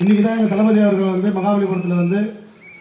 இன்றைக்கி தான் எங்கள் தளபதி அவர்கள் வந்து மகாபலிபுரத்தில் வந்து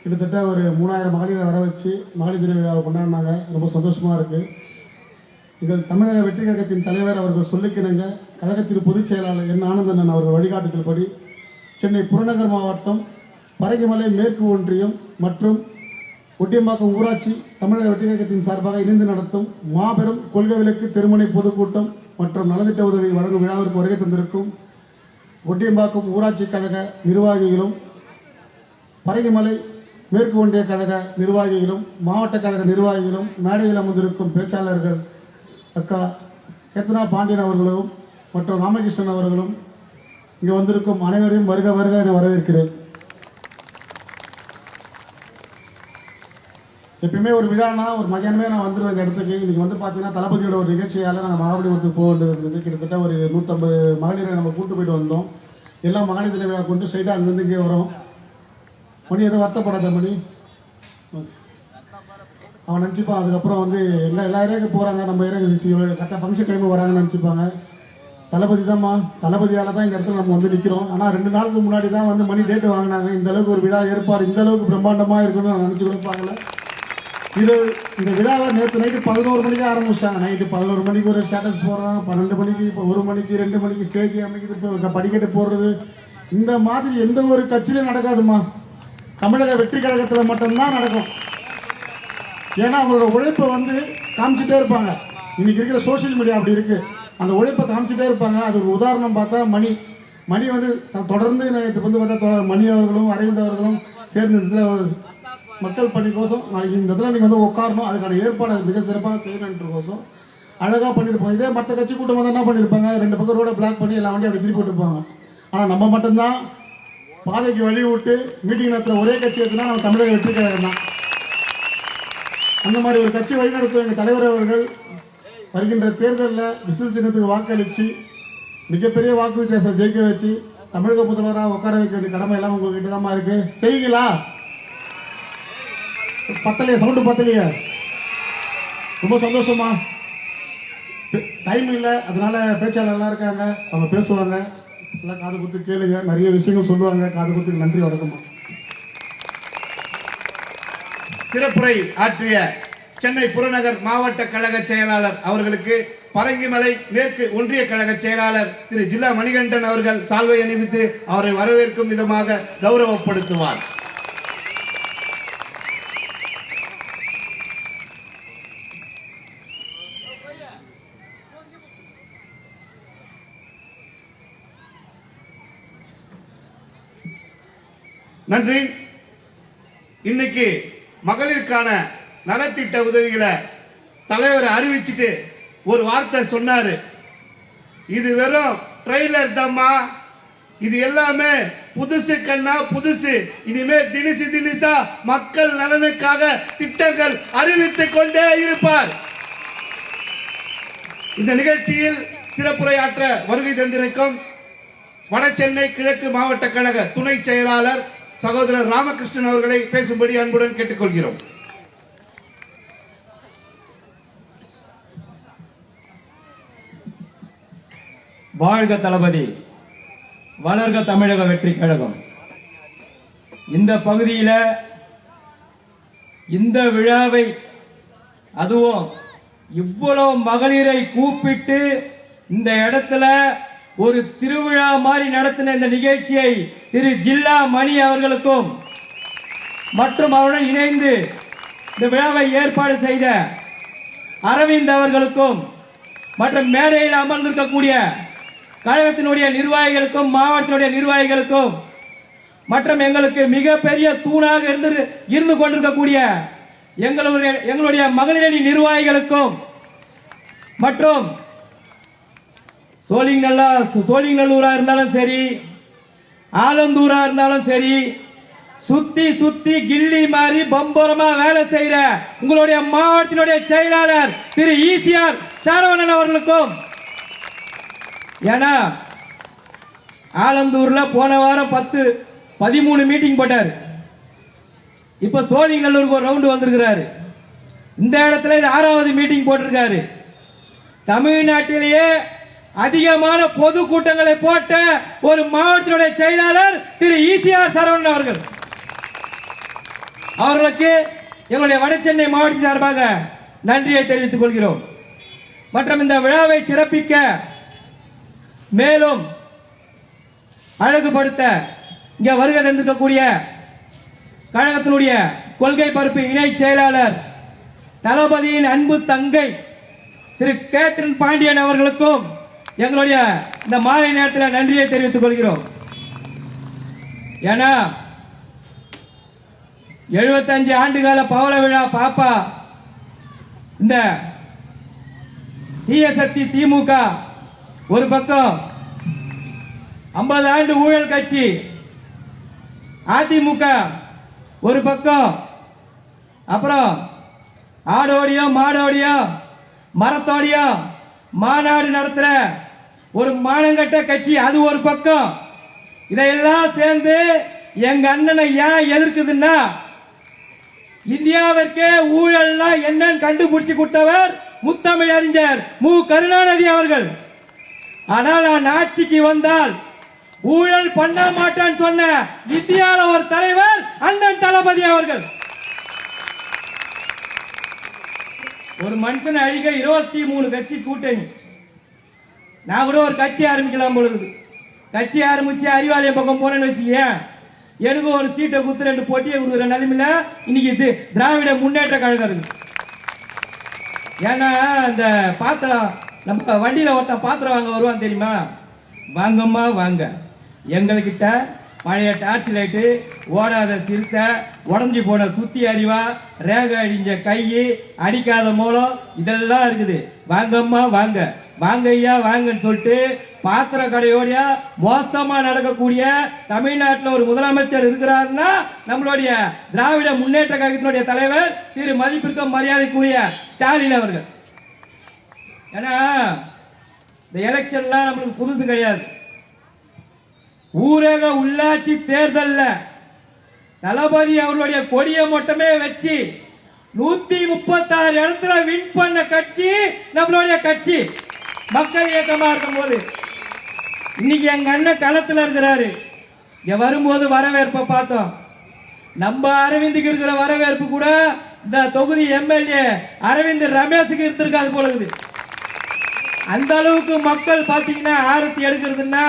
கிட்டத்தட்ட ஒரு 3000 மகளிரை வர வச்சு மகளிர் தின விழாவை கொண்டாடினாங்க. ரொம்ப சந்தோஷமாக இருக்குது. எங்கள் தமிழக வெற்றி கழகத்தின் தலைவர் அவர்கள் சொல்லிக்கிணங்க கழகத்தின் பொதுச் செயலாளர் என் ஆனந்தன் அவர்கள் வழிகாட்டுதல் படி சென்னை புறநகர் மாவட்டம் பரங்கிமலை மேற்கு ஒன்றியம் மற்றும் ஒட்டியம்பாக்கம் ஊராட்சி தமிழக வெற்றி கழகத்தின் சார்பாக இணைந்து நடத்தும் மாபெரும் கொள்கை விளக்கு திருமணை பொதுக்கூட்டம் மற்றும் நலத்திட்ட உதவி வழங்கும் விழாவிற்கு வருகை தந்திருக்கும் ஒட்டியம்பாக்கம் ஊராட்சி கழக நிர்வாகிகளும் பரங்கிமலை மேற்கு ஒன்றிய கழக நிர்வாகிகளும் மாவட்ட கழக நிர்வாகிகளும் மேடையில் அமர்ந்திருக்கும் பேச்சாளர்கள் அக்கா கேத்தனா பாண்டியன் அவர்களும் மற்றும் ராமகிருஷ்ணன் அவர்களும் இங்கே வந்திருக்கும் அனைவரையும் வருக வருக என வரவேற்கிறேன். எப்பயுமே ஒரு விழானா ஒரு மதியானமே நான் வந்துடுவேன் இந்த இடத்துக்கு. இன்றைக்கி வந்து பார்த்தீங்கன்னா தளபதியோட ஒரு நிகழ்ச்சியால் நாங்கள் மகாபலிபுரத்துக்கு போக வேண்டியது இருந்தது. கிட்டத்தட்ட ஒரு 150 மகளிரை நம்ம கூட்டு போயிட்டு வந்தோம். எல்லாம் மகளிர் தின விழா கொண்டு ஸ்ட்ரைட்டாக அங்கேருந்து இங்கே வரோம். மணி எதுவும் வருத்தப்படாத மணி அவன் நினச்சிப்பான். அதுக்கப்புறம் வந்து எல்லா ஏரியாவுக்கு போகிறாங்க, நம்ம ஏரியா கரெக்டாக ஃபங்க்ஷன் டைமுக்கு வராங்கன்னு நினச்சிப்பாங்க. தளபதி தான்மா, தளபதியால் தான் இந்த இடத்துல நம்ம வந்து நிற்கிறோம். ஆனால் 2 நாளுக்கு முன்னாடி தான் வந்து மணி டேட்டு வாங்கினாங்க. இந்த அளவுக்கு ஒரு விழா ஏற்பாடு இந்த அளவுக்கு பிரம்மாண்டமாக இருக்குன்னு நான் நினச்சி கூட பார்க்கல. இந்த விழாவை நேற்று நைட்டு 11 மணிக்கு ஆரம்பிச்சிட்டாங்க. நைட்டு 11 மணிக்கு ஒரு ஸ்டேட்டஸ் போடுறோம், 12 மணிக்கு, இப்போ 1 மணிக்கு 2 மணிக்கு ஸ்டேஜ் அமைக்கிறது, படிக்கட்டு போடுறது. இந்த மாதிரி எந்த ஒரு கட்சியிலும் நடக்காதுமா. தமிழக வெற்றி கழகத்தில் மட்டும்தான் நடக்கும். ஏன்னா அவங்களோட உழைப்பை வந்து காமிச்சிட்டே இருப்பாங்க. இன்னைக்கு இருக்கிற சோசியல் மீடியா அப்படி இருக்கு. அந்த உழைப்பை காமிச்சிட்டே இருப்பாங்க. அது ஒரு உதாரணம் பார்த்தா மணி வந்து தொடர்ந்து நேற்று வந்து பார்த்தா மணி அவர்களும் அரவிந்த் அவர்களும் சேர்ந்து இதில் மக்கள் பணிக்கோசம் இந்த இடத்துல நீங்கள் வந்து உட்காரணும், அதுக்கான ஏற்பாடு மிக சிறப்பாக செய்யணுன்றக்கோசம் அழகாக பண்ணியிருப்பாங்க. இதே மற்ற கட்சி கூட்டம் வந்து என்ன பண்ணியிருப்பாங்க, 2 பக்கம் ரோட பிளாக் பண்ணி எல்லா வண்டியும் அப்படி திருப்பி விட்டுருப்பாங்க. ஆனால் நம்ம மட்டும்தான் பாதைக்கு வழி விட்டு மீட்டிங் நடத்துகிற ஒரே கட்சி இருக்குன்னா நம்ம தமிழக வெற்றி கழகம் தான். அந்த மாதிரி ஒரு கட்சி வழிநடத்தும் எங்கள் தலைவர் அவர்கள் வருகின்ற தேர்தலில் விசில் சின்னத்துக்கு வாக்களித்து மிகப்பெரிய வாக்கு வித்தியாசம் ஜெயிக்க வச்சு தமிழக முதல்வராக உட்கார வைக்க வேண்டிய கடமை எல்லாம் உங்ககிட்ட தான் இருக்குது. செய்வீங்களா? பத்தலையா? சவுண்டு பத்தலையா? ரொம்ப சந்தோஷமா. டைம் இல்லை, அதனால பேச்சாளர்லாம் இருக்காங்க, அவங்க பேசுவாங்க. எல்லாம் காது கொடுத்து கேளுங்க, நிறைய விஷயங்கள் சொல்லுவாங்க. காது கொடுத்து நன்றி, வணக்கம்மா. சிறப்புரை ஆற்றிய சென்னை புறநகர் மாவட்ட கழக செயலாளர் அவர்களுக்கு பரங்கிமலை மேற்கு ஒன்றிய கழக செயலாளர் திரு ஜில்லா மணிகண்டன் அவர்கள் சால்வை அணிவித்து அவரை வரவேற்கும் விதமாக கௌரவப்படுத்துவார். நன்றி. இன்னைக்கு மகளிருக்கான நலத்திட்ட உதவிகளை தலைவர் அறிவிச்சுட்டு ஒரு வார்த்தை சொன்னாரு. இது வெறும் ட்ரெய்லர் தாம்மா, இது எல்லாமே புதுசு கண்ணா புதுசு. இனிமே தினிசா மக்கள் நலனுக்காக திட்டங்கள் அறிவித்துக் கொண்டே இருப்பார். இந்த நிகழ்ச்சியில் சிறப்புரையாற்ற வருகை தந்திருக்கும் வடசென்னை கிழக்கு மாவட்ட கழக துணை செயலாளர் சகோதரர் ராமகிருஷ்ணன் அவர்களை பேசும்படி அன்புடன் கேட்டுக்கொள்கிறோம். வாழ்க தளபதி, வளர்க தமிழக வெற்றி கழகம். இந்த பகுதியில் இந்த விழாவை, அதுவும் இவ்வளவு மகளிரை கூப்பிட்டு இந்த இடத்துல ஒரு திருவிழா மாதிரி நடத்தின இந்த நிகழ்ச்சியை திரு ஜில்லா மணி அவர்களுக்கும் மற்றும் அவருடன் இணைந்து இந்த விழாவை ஏற்பாடு செய்த அரவிந்த் அவர்களுக்கும் மற்றும் மேடையில் அமர்ந்திருக்கக்கூடிய கழகத்தினுடைய நிர்வாகிகளுக்கும் மாவட்டத்தினுடைய நிர்வாகிகளுக்கும் மற்றும் எங்களுக்கு மிகப்பெரிய தூணாக இருந்து கொண்டிருக்கக்கூடிய எங்களுடைய மகளிரணி நிர்வாகிகளுக்கும் மற்றும் சோழிங்கநல்லூரா இருந்தாலும் சரி, ஆலந்தூரா இருந்தாலும் சரி, சுத்தி கில்லி மாதிரி பம்பரமா வேலை செய்யற உங்களுடைய மாவட்டத்தினுடைய செயலாளர் திரு ஈசிஆர் சரவணன் அவர்களுக்கும், ஏன்னா ஆலந்தூர்ல போன வாரம் 13 மீட்டிங் போட்டார். இப்ப சோழிங்கநல்லூருக்கு ஒரு ரவுண்டு வந்திருக்கிறாரு. இந்த இடத்துல இது 6வது மீட்டிங் போட்டிருக்காரு. தமிழ்நாட்டிலேயே அதிகமான பொது கூட்டங்களை போட்ட ஒரு மாவட்டத்தினுடைய செயலாளர் திரு ஈசிஆர் சரவணன் அவர்கள். அவர்களுக்கு எங்களுடைய வடசென்னை மாவட்ட சார்பாக நன்றியை தெரிவித்துக் கொள்கிறோம். மற்றும் இந்த விழாவை சிறப்பிக்க மேலும் அழகுபடுத்த இங்க வருகை தந்திருக்கக்கூடிய கழகத்தினுடைய கொள்கை பரப்பு இணை செயலாளர் தளபதியின் அன்பு தங்கை திரு கேத்ரின் பாண்டியன் அவர்களுக்கும் எங்களுடைய இந்த மாலை நேரத்தில் நன்றியை தெரிவித்துக் கொள்கிறோம். ஏன்னா 75 ஆண்டுகால பவள விழா பாப்பா இந்த தீய சக்தி திமுக ஒரு பக்கம், 50 ஆண்டு ஊழல் கட்சி அதிமுக ஒரு பக்கம், அப்புறம் ஆடோடியும் மாடோடியும் மரத்தோடியும் மாநாடு நடத்துற ஒரு மானங்கட்ட கட்சி அது ஒரு பக்கம். இதையெல்லாம் சேர்ந்து எங்க அண்ணனை ஏன் எதிர்க்குதுன்னா, இந்தியாவிற்கே ஊழல்னா என்னன்னு கண்டுபிடிச்சு கொடுத்தவர் முத்தமிழ் அறிஞர் மு கருணாநிதி அவர்கள். ஆனால் நான் ஆட்சிக்கு வந்தால் ஊழல் பண்ண மாட்டேன்னு சொன்ன இந்தியாவில் ஒரு தலைவர் அண்ணன் தளபதி அவர்கள். ஒரு மனுஷனை அழிக்க 23 கட்சி கூட்டணி. நான் கூட ஒரு கட்சி ஆரம்பிக்கலாம் பொழுது, கட்சி ஆரம்பிச்சு அறிவாலய பக்கம் போனேன்னு வச்சுக்க, எனக்கு ஒரு சீட்டை குத்து 2 போட்டியை கொடுக்குற நிலைமையில இன்னைக்கு இது திராவிட முன்னேற்ற கழகம் இருக்கு. ஏன்னா இந்த பாத்திரம் நம்ம வண்டியில ஒருத்தன் பாத்திரம் வாங்க வருவான் தெரியுமா, வாங்கம்மா வாங்க, எங்ககிட்ட பழைய டார்ச் லைட்டு, ஓடாத சிறுத்தை, உடஞ்சி போன சுத்தி அறிவா, ரேக அடிஞ்ச கை, அடிக்காத மூலம் இதெல்லாம் இருக்குது, வாங்கம்மா வாங்க, வாங்க ஐயா வாங்கன்னு சொல்லிட்டு பாத்திர கடையோடைய மோசமா நடக்கக்கூடிய தமிழ்நாட்டில் ஒரு முதலமைச்சர் இருக்கிறாருன்னா நம்மளுடைய திராவிட முன்னேற்ற கழகத்தினுடைய தலைவர் திரு மதிப்பிற்கும் மரியாதைக்குரிய ஸ்டாலின் அவர்கள். ஏன்னா இந்த எலெக்ஷன்லாம் நம்மளுக்கு புதுசு கிடையாது. ஊரக உள்ளாட்சி தேர்தல்ல தளபதி அவர்களுடைய கொடியை மட்டுமே வச்சு 136 இடத்துல வின் பண்ண கட்சி நம்மளுடைய கட்சி மக்கள் இயக்கமா இருக்கும் போது, இன்னைக்கு எங்க அண்ணன் களத்துல இருக்கிறாரு. இங்க வரும்போது வரவேற்பை பார்த்தோம். நம்ம அரவிந்துக்கு இருக்கிற வரவேற்பு கூட இந்த தொகுதி எம்எல்ஏ அரவிந்த் ரமேஷுக்கு இருந்திருக்காது போல. அந்த அளவுக்கு மக்கள் பாத்தீங்கன்னா ஆரத்தி எடுக்கிறதுன்னா,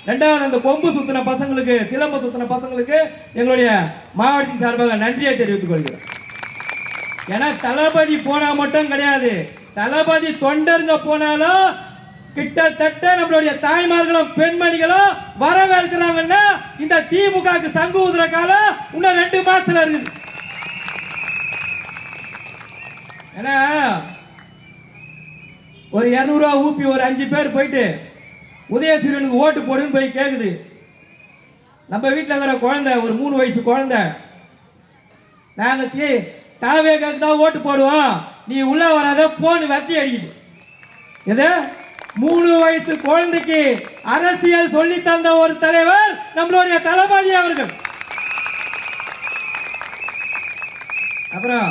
ரெண்டாவது அந்த கொம்பு சுத்தின பசங்களுக்கு, சிலம்ப சுத்தின பசங்களுக்கு எங்களுடைய மாவட்டத்தின் சார்பாக நன்றியை தெரிவித்துக் கொள்கிறோம். ஏன்னா தளபதி போனா மட்டும் கிடையாது, தளபதி தொண்டருங்க போனாலும் கிட்டத்தட்ட நம்மளுடைய தாய்மார்களும் பெண்மணிகளும் வரவேற்கிறாங்கன்னா இந்த திமுக சங்கு ஊதுற காலம் இன்னும் 2 மாசத்துல இருக்குது. ஏன்னா ஒரு 200 ரூபா ஊப்பி ஒரு 5 பேர் போயிட்டு உதயசூரியனுக்கு ஓட்டு போடுன்னு போய் கேக்குது. நம்ம வீட்டில் இருக்கிற குழந்தை, ஒரு 3 வயசு குழந்தை, நாங்க தாவேக்காக்கு தான் ஓட்டு போடுவோம், நீ உள்ள வராத போன்னு வத்தி அடிக்குது. எது 3 வயசு குழந்தைக்கு அரசியல் சொல்லி தந்த ஒரு தலைவர் நம்மளுடைய தளபதி அவர்கள். அப்புறம்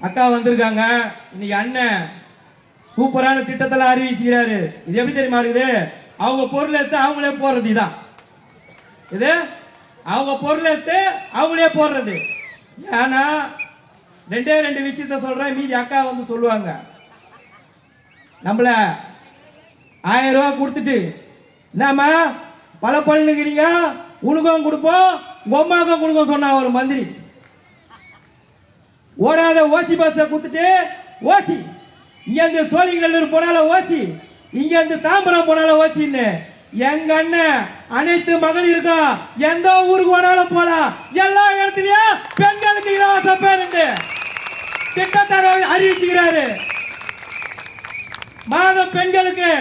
அக்கா வந்திருக்காங்க. இன்னைக்கு அண்ணன் சூப்பரான திட்டத்தில் அறிவிச்சுக்கிறாரு. இது எப்படி தெரியுமா இருக்குது, அவங்க பொருள் எடுத்து அவங்களே போடுறது. இதான் இது, அவங்க பொருள் எடுத்து அவங்களே போடுறது. ஏன்னா 2 விஷயத்த சொல்றேன், மீதி அக்கா வந்து சொல்லுவாங்க. நம்மள 1000 ரூபா கொடுத்துட்டு நாம பல பலனுங்கிறீங்க, உனக்கும் கொடுப்போம் உமாக்கும் கொடுக்கும் சொன்னா ஒரு மந்திரி. ஓடாத ஓசி பஸ் கொடுத்துட்டு, ஓசி இங்க இருந்து சோழிங்கநல்லூர் போனாலும் ஓசி, இங்க இருந்து தாம்பரம் போனாலும் ஓசின்னு எங்க அண்ணன் அனைத்து மகளிருக்கும் எந்த ஊருக்கு போனாலும் போலாம், எல்லா இடத்துலயும் பெண்களுக்கு இலவச பேருந்து திட்டத்தை அறிவிச்சுக்கிறாரு. மாதம் பெண்களுக்கு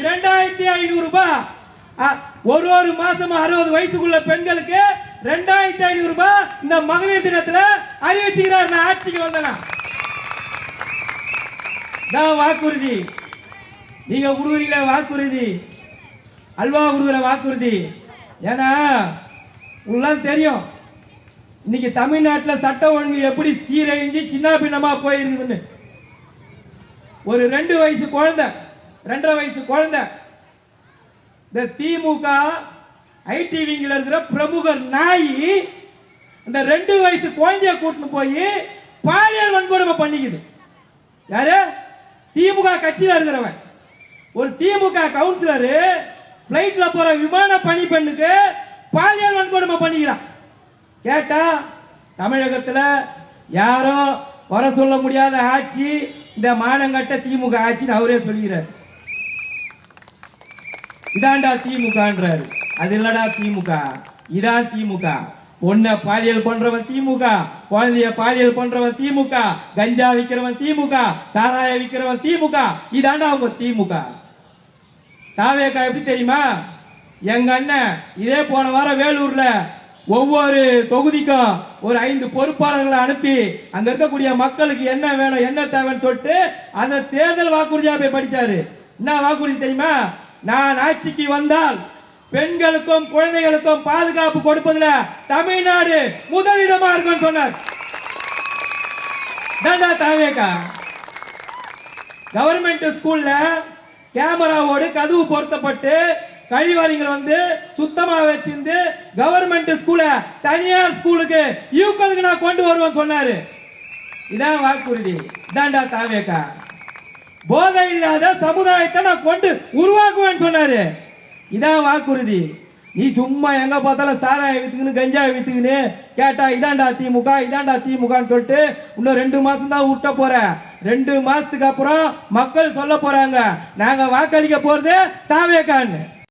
2500 ரூபாய், ஒரு மாசம் 60 வயசுக்குள்ள பெண்களுக்கு 2500 ரூபாய் இந்த மகளிர் தினத்தில் அறிவிச்சுக்கிறார். நான் ஆட்சிக்கு வந்தேனா வாக்குறுதி, நீங்க கொடுக்குறீங்களா வாக்குறுதி, அல்வா கொடுக்குற வாக்குறுதி. ஏன்னா உங்களுக்கு தெரியும் இன்னைக்கு தமிழ்நாட்டில் சட்ட ஒழுங்கு எப்படி சீரழிஞ்சு சின்ன பின்னமா போயிருக்குதுன்னு. ஒரு 2 வயசு குழந்தை 2.5 வயசு குழந்தை. இந்த திமுக ஐடி விங்கில் இருக்கிற பிரமுகர் நாய் இந்த 2 வயசு குழந்தைய கூட்டின்னு போய் பாலியல் வன்கொடுமை பண்ணிக்குது. யாரு? திமுக கட்சியில இருக்கிறவன். ஒரு திமுக கவுன்சிலரு பிளைட்ல போற விமான பணி பெண்ணுக்கு பாலியல் வன்கொடுமை பண்ணிக்கிறான். கேட்டா தமிழகத்துல யாரும் வர சொல்ல முடியாத ஆட்சி இந்த மானங்கட்ட திமுக ஆட்சின்னு அவரே சொல்கிறார். இதாண்டா திமுகன்றாரு. அது இல்லடா திமுக, இதான் திமுக. பொண்ணை பாலியல் பண்றவன் திமுக, குழந்தைய பாலியல் பண்றவன் திமுக, கஞ்சா விக்கிறவன் திமுக, சாராய விக்கிறவன் திமுக. இதாண்டா அவங்க திமுக. தாவேக்கா எப்படி தெரியுமா? எங்க அண்ணன் இதே போன வாரம் வேலூர்ல ஒவ்வொரு தொகுதிக்கும் ஒரு 5 பொறுப்பாளர்களை அனுப்பி அங்க இருக்கக்கூடிய மக்களுக்கு என்ன வேணும் என்ன தேவைன்னு சொல்லிட்டு அந்த தேர்தல் வாக்குறுதியா போய் படிச்சாரு. என்ன வாக்குறுதி தெரியுமா? நான் ஆட்சிக்கு வந்தால் பெண்களுக்கும் குழந்தைகளுக்கும் பாதுகாப்பு கொடுப்பதுல தமிழ்நாடு முதலிடமா இருக்கும் சொன்னார். தாவேக்கா கவர்மெண்ட் ஸ்கூல்ல கேமராவோடு கதவு பொருத்தப்பட்டு கழிவறைகள் வந்து சுத்தமா வச்சிருந்து கவர்மெண்ட் ஸ்கூல தனியார் ஸ்கூலுக்கு யூகத்துக்கு நான் கொண்டு வருவேன் சொன்னாரு. இதான் வாக்குறுதி. இதாண்டா தாவேக்கா. போதை இல்லாத சமுதாயத்தை நான் கொண்டு உருவாக்குவேன் சொன்னாரு. இதான் வாக்குறுதி. நீ சும்மா எங்க பார்த்தாலும் சாராய வித்துக்குன்னு கஞ்சா வித்துக்குன்னு கேட்டா இதாண்டா திமுக இதாண்டா திமுகன்னு சொல்லிட்டு இன்னும் 2 மாசம் தான் விட்ட போற. 2 மாசத்துக்கு அப்புறம் மக்கள் சொல்ல போறாங்க நாங்க வாக்களிக்க போறது தாவேக்கான்னு.